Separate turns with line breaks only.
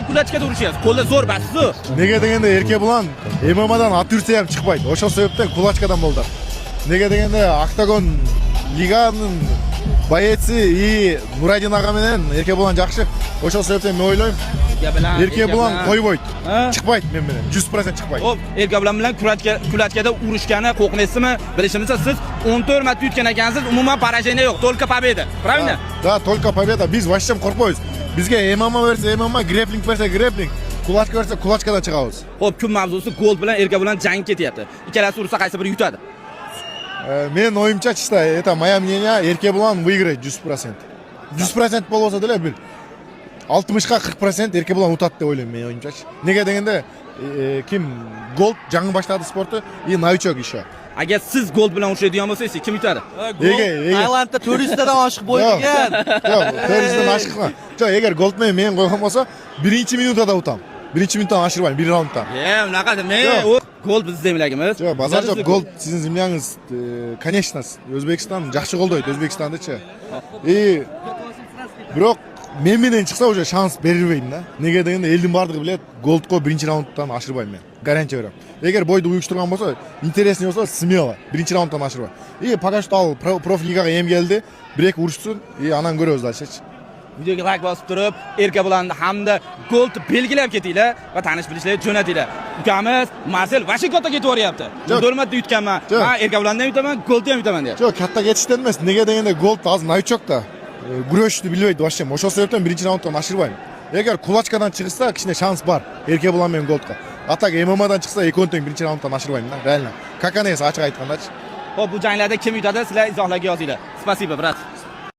kulaçkada urushyapsiz. Qo'lda zo'r bas, zo'r.
Nega deganda erkak bilan MMAdan at yursa ham chiqmaydi. O'sha sababdan kulaçkadan bo'ldi. Nega deganda Octagon liganing boyetsi и Nuradin ağa bilan erkak bilan yaxshi. O'sha sababdan men o'ylayman, erkak bilan qo'ymaydi. Chiqmaydi men bilan. 100% chiqmaydi.
Hop, erkak bilan kulaçkada urushgani qo'rqmaysizmi? Bilishimcha siz 14 marta yutgan ekansiz, umuman поражение yo'q, только победа. Правильно?
Да, только победа. Biz вообще qo'rqmaymiz. Bizga MMA bersa MMA, grappling bersa grappling, kulaçka bersa kulaçkadan chiqamiz.
Hop, kun mavzusi Gold bilan erkak bilan jang ketyapti. Ikkalasi ursa qaysi biri yutadi?
Men oyimcha чисто, это моя мнение, erkak bilan выиграет 100%. 100% bo'lsa da bir 60 ga 40% erkak bilan utadi deb o'ylayman men oyimcha. Nega deganda kim Gold jangi boshladi sportni, и новичок еще.
Agar siz Gold bilan urushadigan bo'lsangiz, kim yutadi?
Tailandda turistlardan oshiq bo'lgan.
Yo'q, turistdan oshiqman. Yo'q, agar Goldni men qo'ygan bo'lsa, 1-minutda utam. 1-minutdan oshirmayman, 1 raunddan.
Unaqa men Gold biz demlagimiz.
Yo'q, Bazarjoq Gold sizning zemlyangiz, конечно, O'zbekiston yaxshi qo'llaydi, O'zbekistonda-chi. Biroq men bilan chiqsa o'sha shans berilmaydi-da. Nega deganda elning bardigi biladi, Goldga 1-raunddan oshirmayman. Garantiya beraman. Agar boyda uyushtirgan bo'lsa, interesli bo'lsa, smelo 1-raunddan oshirmayman. Пока что prof ligaga ham keldi, 1-2 urishsin, anan ko'ramiz dashach.
Videoga like bosib turib, erkak bilan hamda Gold belgilab ketinglar va tanish bilishlarga jo'natinglar. Ukamiz Marcel Washingtonga ketib boryapti. 14 marta yutganman. Men erkak bilan ham yutaman, Goldni ham yutaman deyapti.
Yo'q, katta ketishdan emas. Nega deganda Gold hozir novichokda. Kurashni bilmaydi вообще. O'sha sababdan 1-raunddan oshirmayman. Agar kulaçkadan chiqsa, kichkina shans bor. Erkak bilan men Goldga. Atak MMAdan chiqsa, ekonteng 1-raunddan oshirmayman-da, reально. Kakana esa ochiq aytganda.
Hop, bu janglarda kim yutadi? Sizlar izohlarga yozinglar. Spasibo, brat.